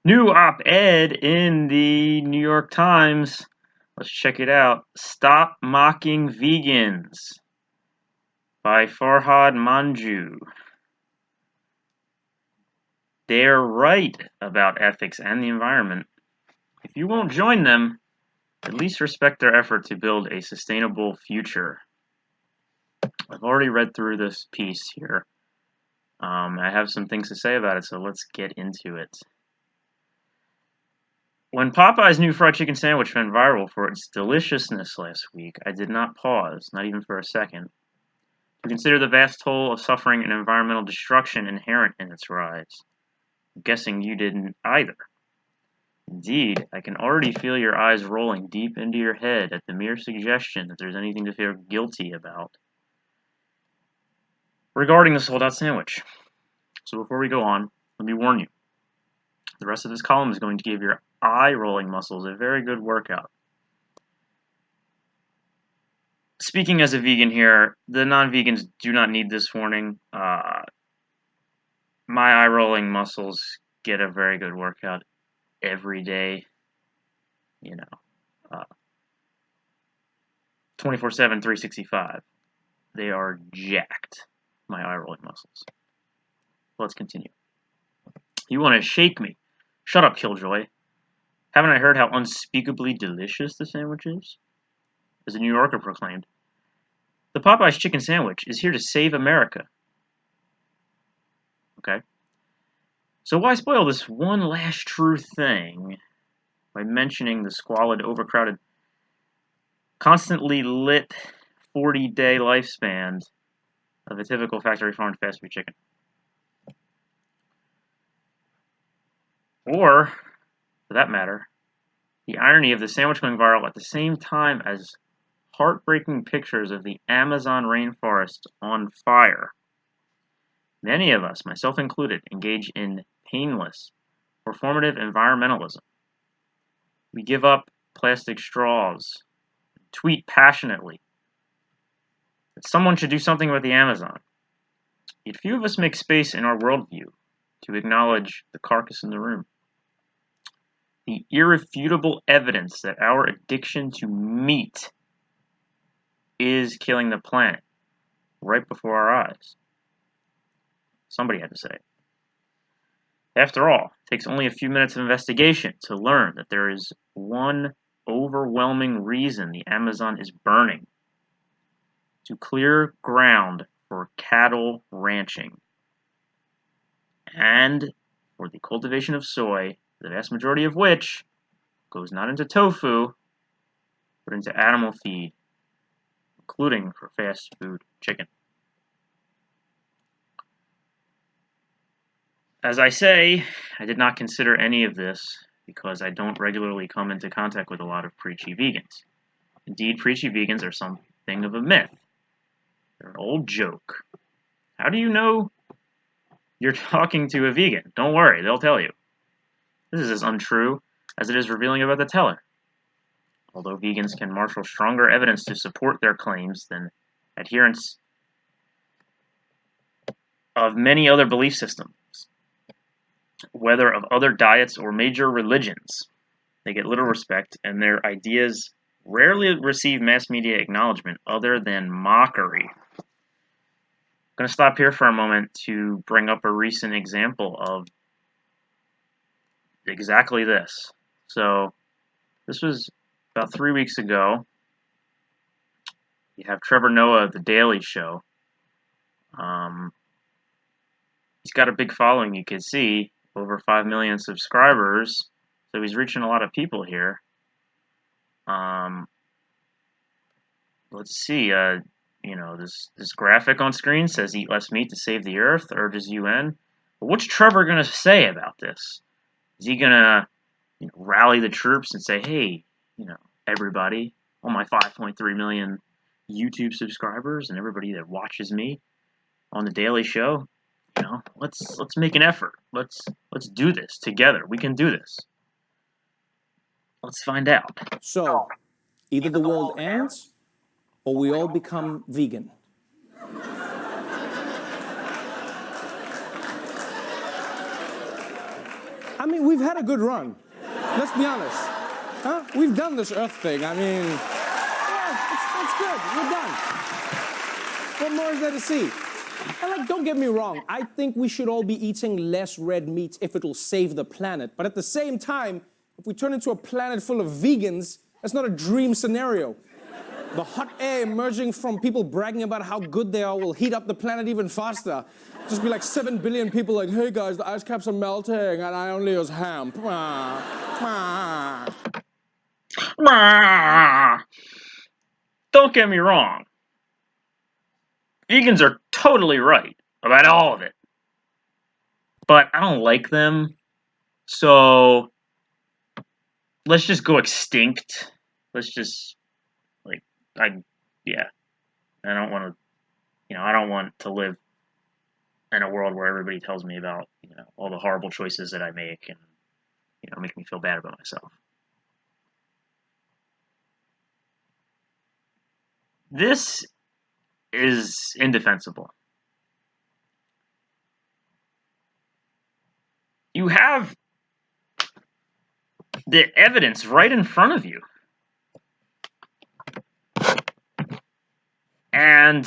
New op-ed in the New York Times. Let's check it out. Stop Mocking Vegans by Farhad Manjoo. They're right about ethics and the environment. If you won't join them, at least respect their effort to build a sustainable future. I've already read through this piece here. I have some things to say about it, so let's get into it. When Popeye's new fried chicken sandwich went viral for its deliciousness last week, I did not pause, not even for a second, to consider the vast toll of suffering and environmental destruction inherent in its rise. I'm guessing you didn't either. Indeed, I can already feel your eyes rolling deep into your head at the mere suggestion that there's anything to feel guilty about regarding the sold-out sandwich. So before we go on, let me warn you. The rest of this column is going to give your eye-rolling muscles a very good workout. Speaking as a vegan here, the non-vegans do not need this warning. My eye-rolling muscles get a very good workout every day. 24/7, 365. They are jacked, my eye-rolling muscles. Let's continue. You want to shake me? Shut up, Killjoy. Haven't I heard how unspeakably delicious the sandwich is? As the New Yorker proclaimed, the Popeye's chicken sandwich is here to save America. Okay. So why spoil this one last true thing by mentioning the squalid, overcrowded, constantly lit 40-day lifespan of a typical factory-farmed fast food chicken? Or, for that matter, the irony of the sandwich going viral at the same time as heartbreaking pictures of the Amazon rainforest on fire. Many of us, myself included, engage in painless, performative environmentalism. We give up plastic straws, tweet passionately that someone should do something with the Amazon. Yet few of us make space in our worldview to acknowledge the carcass in the room. The irrefutable evidence that our addiction to meat is killing the planet right before our eyes. Somebody had to say it. After all, it takes only a few minutes of investigation to learn that there is one overwhelming reason the Amazon is burning: to clear ground for cattle ranching and for the cultivation of soy, the vast majority of which goes not into tofu, but into animal feed, including for fast food chicken. As I say, I did not consider any of this because I don't regularly come into contact with a lot of preachy vegans. Indeed, preachy vegans are something of a myth. They're an old joke. How do you know you're talking to a vegan? Don't worry, they'll tell you. This is as untrue as it is revealing about the teller. Although vegans can marshal stronger evidence to support their claims than adherents of many other belief systems, whether of other diets or major religions, they get little respect, and their ideas rarely receive mass media acknowledgement other than mockery. I'm going to stop here for a moment to bring up a recent example of exactly this. So, this was about 3 weeks ago. You have Trevor Noah of The Daily Show. He's got a big following, you can see, over 5 million subscribers, so he's reaching a lot of people here. Let's see, this graphic on screen says eat less meat to save the earth, urges UN. But what's Trevor going to say about this? Is he going to rally the troops and say, hey, everybody, all my 5.3 million YouTube subscribers and everybody that watches me on The Daily Show, let's make an effort. Let's do this together. We can do this. Let's find out. So, either the world ends or we all become vegan. I mean, we've had a good run. Let's be honest. Huh? We've done this Earth thing. I mean, yeah, it's good. We're done. What more is there to see? And like, don't get me wrong. I think we should all be eating less red meat if it'll save the planet. But at the same time, if we turn into a planet full of vegans, that's not a dream scenario. The hot air emerging from people bragging about how good they are will heat up the planet even faster. Just be like 7 billion people like, hey guys, the ice caps are melting and I only use hemp. Don't get me wrong. Vegans are totally right about all of it. But I don't like them. So let's just go extinct. Let's just I don't want to I don't want to live in a world where everybody tells me about, all the horrible choices that I make and, make me feel bad about myself. This is indefensible. You have the evidence right in front of you. And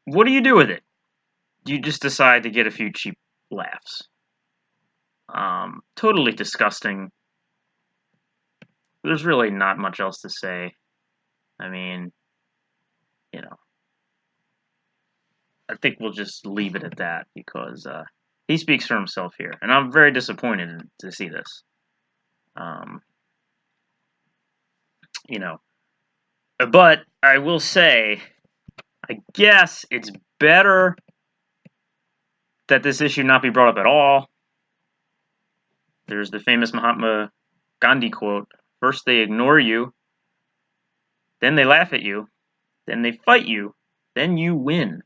what do you do with it? You just decide to get a few cheap laughs. Totally disgusting. There's really not much else to say. I mean, I think we'll just leave it at that because he speaks for himself here, and I'm very disappointed to see this. But I will say, I guess it's better that this issue not be brought up at all. There's the famous Mahatma Gandhi quote, first they ignore you, then they laugh at you, then they fight you, then you win.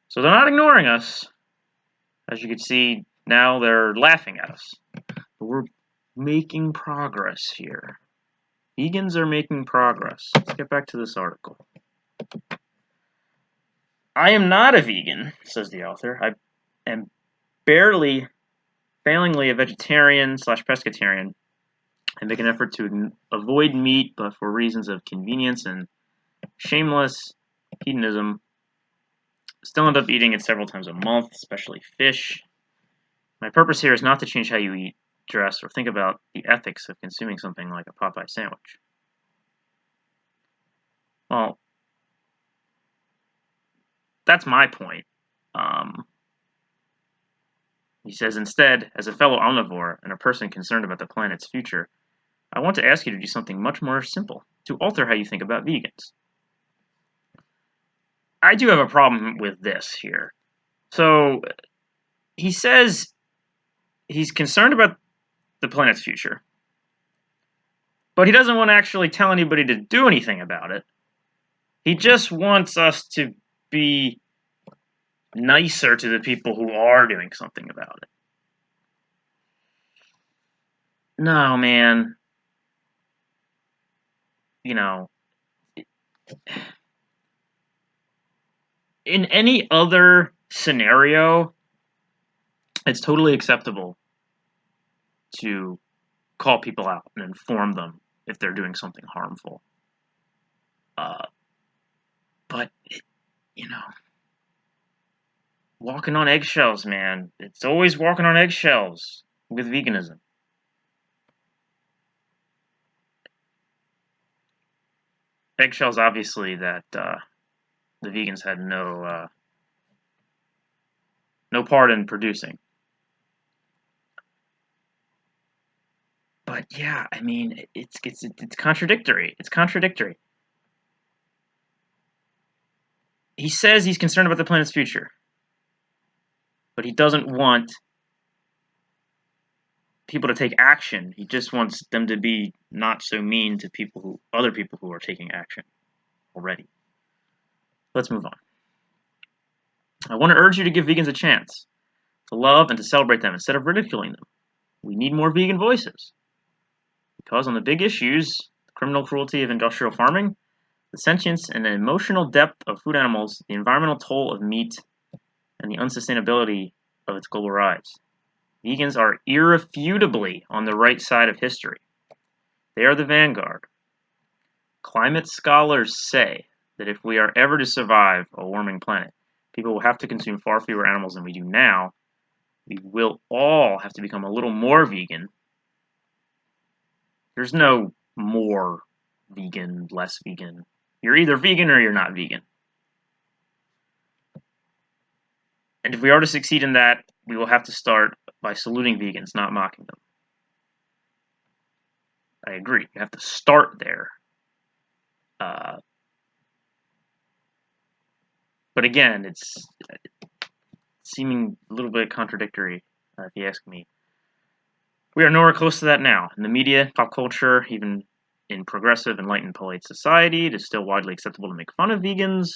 So they're not ignoring us. As you can see, now they're laughing at us. But we're making progress here. Vegans are making progress. Let's get back to this article. I am not a vegan, says the author. I am failingly a vegetarian/pescatarian. I make an effort to avoid meat, but for reasons of convenience and shameless hedonism, still end up eating it several times a month, especially fish. My purpose here is not to change how you eat, dress, or think about the ethics of consuming something like a Popeye sandwich. Well, that's my point. He says, instead, as a fellow omnivore and a person concerned about the planet's future, I want to ask you to do something much more simple, to alter how you think about vegans. I do have a problem with this here. So, he says he's concerned about the planet's future, but he doesn't want to actually tell anybody to do anything about it. He just wants us to be nicer to the people who are doing something about it. No, man. In any other scenario, it's totally acceptable to call people out and inform them if they're doing something harmful. But, walking on eggshells, man. It's always walking on eggshells with veganism. Eggshells, obviously, that the vegans had no part in producing. But yeah, I mean, it's contradictory. It's contradictory. He says he's concerned about the planet's future, but he doesn't want people to take action. He just wants them to be not so mean to other people who are taking action already. Let's move on. I want to urge you to give vegans a chance, to love and to celebrate them instead of ridiculing them. We need more vegan voices. Because on the big issues, the criminal cruelty of industrial farming, the sentience and the emotional depth of food animals, the environmental toll of meat, and the unsustainability of its global rise. Vegans are irrefutably on the right side of history. They are the vanguard. Climate scholars say that if we are ever to survive a warming planet, people will have to consume far fewer animals than we do now. We will all have to become a little more vegan. There's no more vegan, less vegan. You're either vegan or you're not vegan. And if we are to succeed in that, we will have to start by saluting vegans, not mocking them. I agree. You have to start there. But again, it's seeming a little bit contradictory, if you ask me. We are nowhere close to that now. In the media, pop culture, even in progressive, enlightened, polite society, it is still widely acceptable to make fun of vegans.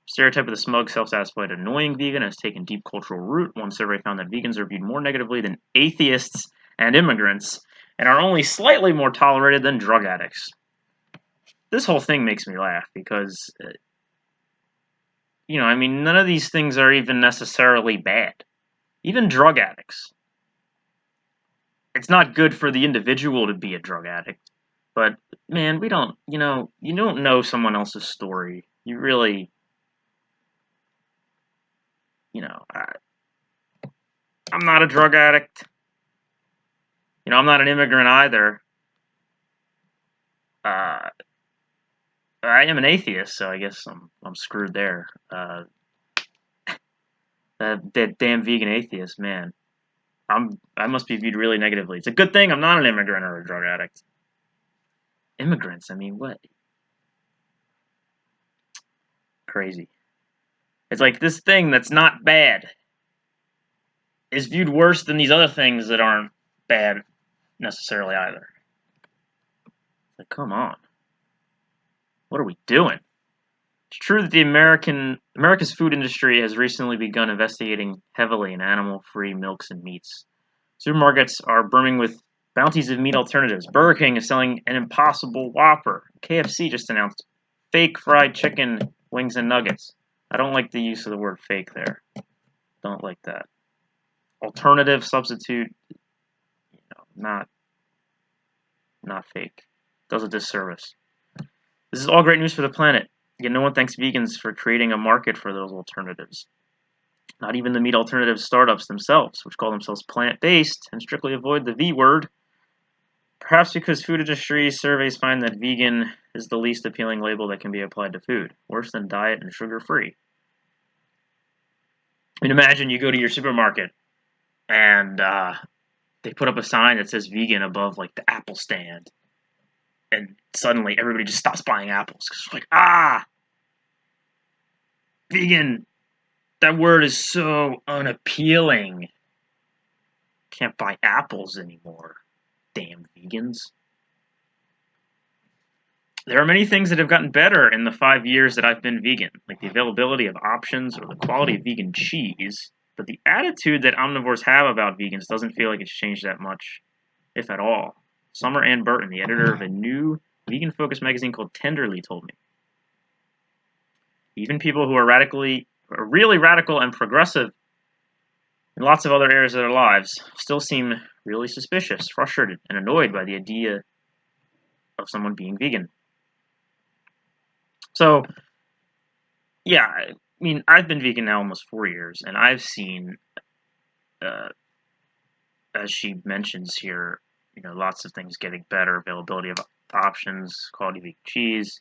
Stereotype of the smug, self-satisfied, annoying vegan has taken deep cultural root. One survey found that vegans are viewed more negatively than atheists and immigrants, and are only slightly more tolerated than drug addicts. This whole thing makes me laugh because, none of these things are even necessarily bad. Even drug addicts. It's not good for the individual to be a drug addict, but man, you don't know someone else's story. You really, I'm not a drug addict. I'm not an immigrant either. I am an atheist, so I guess I'm screwed there. That damn vegan atheist, man. I must be viewed really negatively. It's a good thing I'm not an immigrant or a drug addict. Immigrants, I mean, what? Crazy. It's like this thing that's not bad is viewed worse than these other things that aren't bad necessarily either. Like, come on. What are we doing? It's true that the America's food industry has recently begun investigating heavily in animal-free milks and meats. Supermarkets are brimming with bounties of meat alternatives. Burger King is selling an Impossible Whopper. KFC just announced fake fried chicken wings and nuggets. I don't like the use of the word fake there. Don't like that. Alternative, substitute, not fake. Does a disservice. This is all great news for the planet. Yet no one thanks vegans for creating a market for those alternatives. Not even the meat alternative startups themselves, which call themselves plant-based and strictly avoid the V word. Perhaps because food industry surveys find that vegan is the least appealing label that can be applied to food, worse than diet and sugar-free. I mean, imagine you go to your supermarket and they put up a sign that says vegan above like the apple stand, and suddenly everybody just stops buying apples because it's like, vegan. That word is so unappealing. Can't buy apples anymore. Damn vegans. There are many things that have gotten better in the 5 years that I've been vegan, like the availability of options or the quality of vegan cheese, but the attitude that omnivores have about vegans doesn't feel like it's changed that much, if at all. Summer Ann Burton, the editor of a new vegan-focused magazine called Tenderly, told me. Even people who are really radical and progressive in lots of other areas of their lives still seem really suspicious, frustrated, and annoyed by the idea of someone being vegan. So, yeah, I mean, I've been vegan now almost 4 years, and I've seen, as she mentions here, lots of things getting better, availability of options, quality vegan cheese,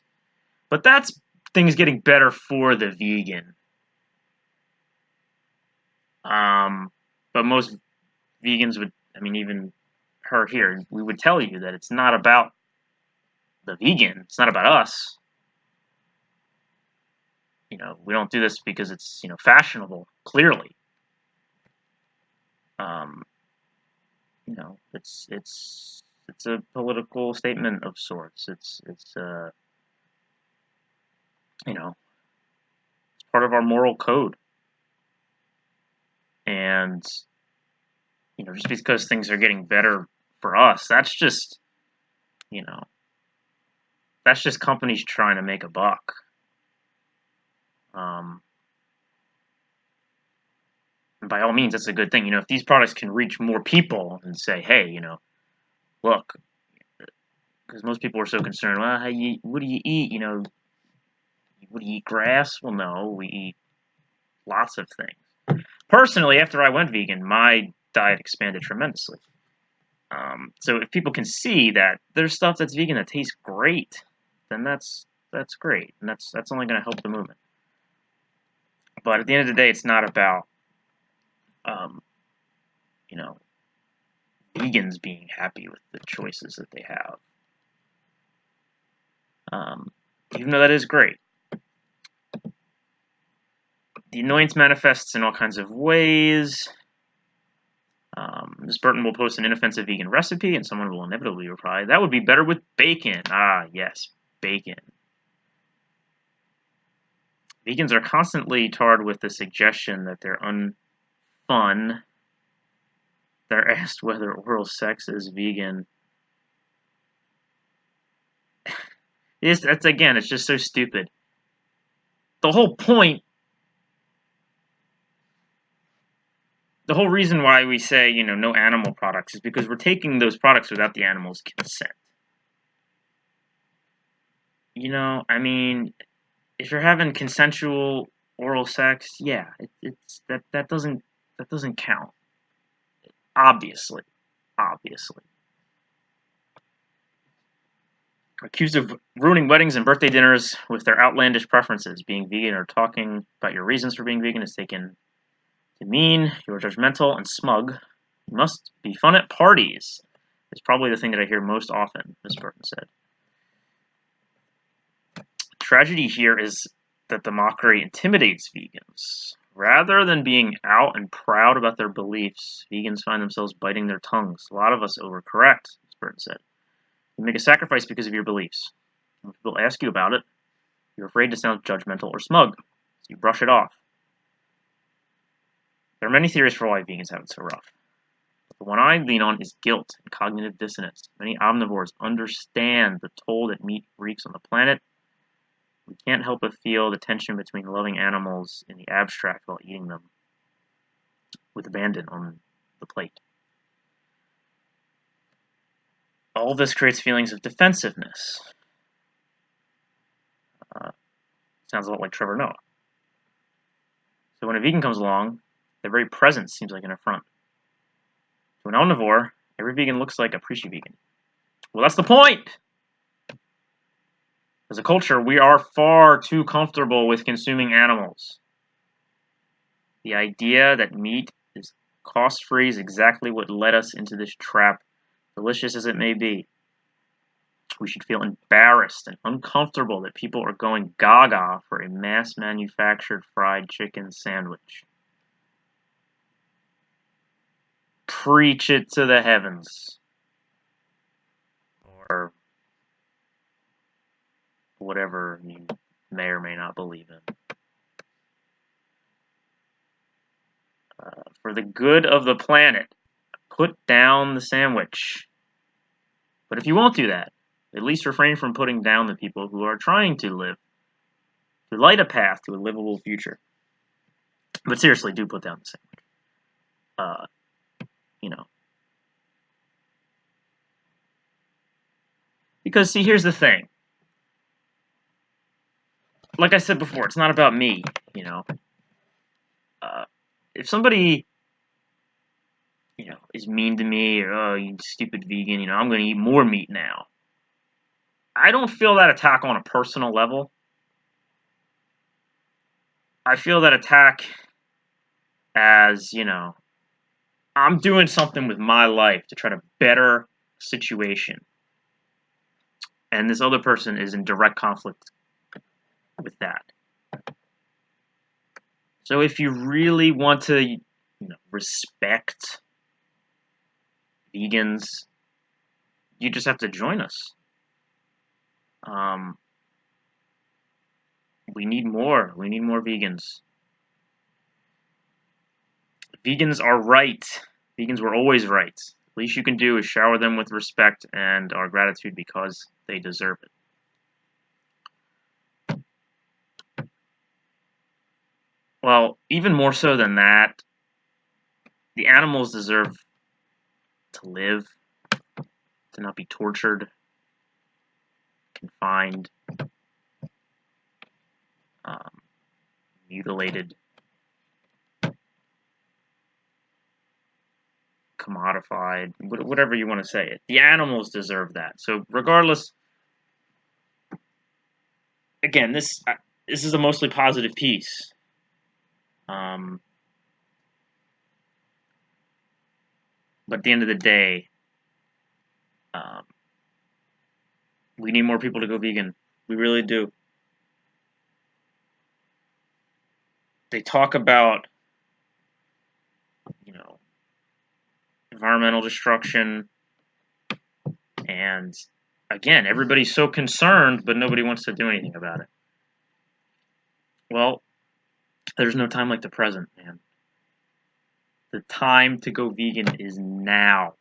but that's things getting better for the vegan. But most vegans would, even her here, we would tell you that it's not about the vegan, it's not about us. We don't do this because it's, fashionable, clearly. It's a political statement of sorts. It's part of our moral code. And, just because things are getting better for us, that's just companies trying to make a buck. And by all means, that's a good thing. If these products can reach more people and say, hey, look, because most people are so concerned, well, what do you eat? What do you eat, grass? Well, no, we eat lots of things. Personally, after I went vegan, my diet expanded tremendously. So if people can see that there's stuff that's vegan that tastes great, then that's great, and that's only going to help the movement. But at the end of the day, it's not about um, you know vegans being happy with the choices that they have, um, even though that is great. The annoyance manifests in all kinds of ways. Ms. Burton will post an inoffensive vegan recipe, and someone will inevitably reply, "That would be better with bacon." Ah, yes, bacon. Vegans are constantly tarred with the suggestion that they're unfun. They're asked whether oral sex is vegan. It's just so stupid. The whole point, the whole reason why we say, no animal products is because we're taking those products without the animal's consent. I mean, if you're having consensual oral sex, yeah, that doesn't count. Obviously. Accused of ruining weddings and birthday dinners with their outlandish preferences. Being vegan or talking about your reasons for being vegan is taken to mean you're judgmental and smug. You must be fun at parties. It's probably the thing that I hear most often, Ms. Burton said. Tragedy here is that the mockery intimidates vegans. Rather than being out and proud about their beliefs, vegans find themselves biting their tongues. A lot of us overcorrect, Ms. Burton said. You make a sacrifice because of your beliefs. When people ask you about it, you're afraid to sound judgmental or smug, so you brush it off. There are many theories for why vegans have it so rough. But the one I lean on is guilt and cognitive dissonance. Many omnivores understand the toll that meat wreaks on the planet. We can't help but feel the tension between loving animals in the abstract while eating them with abandon on the plate. All this creates feelings of defensiveness. Sounds a lot like Trevor Noah. So when a vegan comes along, their very presence seems like an affront. To an omnivore, every vegan looks like a preachy vegan. Well, that's the point! As a culture, we are far too comfortable with consuming animals. The idea that meat is cost-free is exactly what led us into this trap, delicious as it may be. We should feel embarrassed and uncomfortable that people are going gaga for a mass-manufactured fried chicken sandwich. Preach it to the heavens. Or whatever you may or may not believe in. For the good of the planet, put down the sandwich. But if you won't do that, at least refrain from putting down the people who are trying to light a path to a livable future. But seriously, do put down the sandwich. Because, see, here's the thing. Like I said before, it's not about me, if somebody, is mean to me, or, oh, you stupid vegan, I'm going to eat more meat now. I don't feel that attack on a personal level. I feel that attack as, I'm doing something with my life to try to better a situation. And this other person is in direct conflict with that. So if you really want to, respect vegans, you just have to join us. We need more. We need more vegans. Vegans are right. Vegans were always right. The least you can do is shower them with respect and our gratitude because they deserve it. Well, even more so than that, The animals deserve to live, to not be tortured, confined, mutilated, commodified, whatever you want to say it. The animals deserve that. So regardless, again, this is a mostly positive piece. But at the end of the day, we need more people to go vegan. We really do. They talk about, environmental destruction, and again, everybody's so concerned, but nobody wants to do anything about it. Well, there's no time like the present, man. The time to go vegan is now.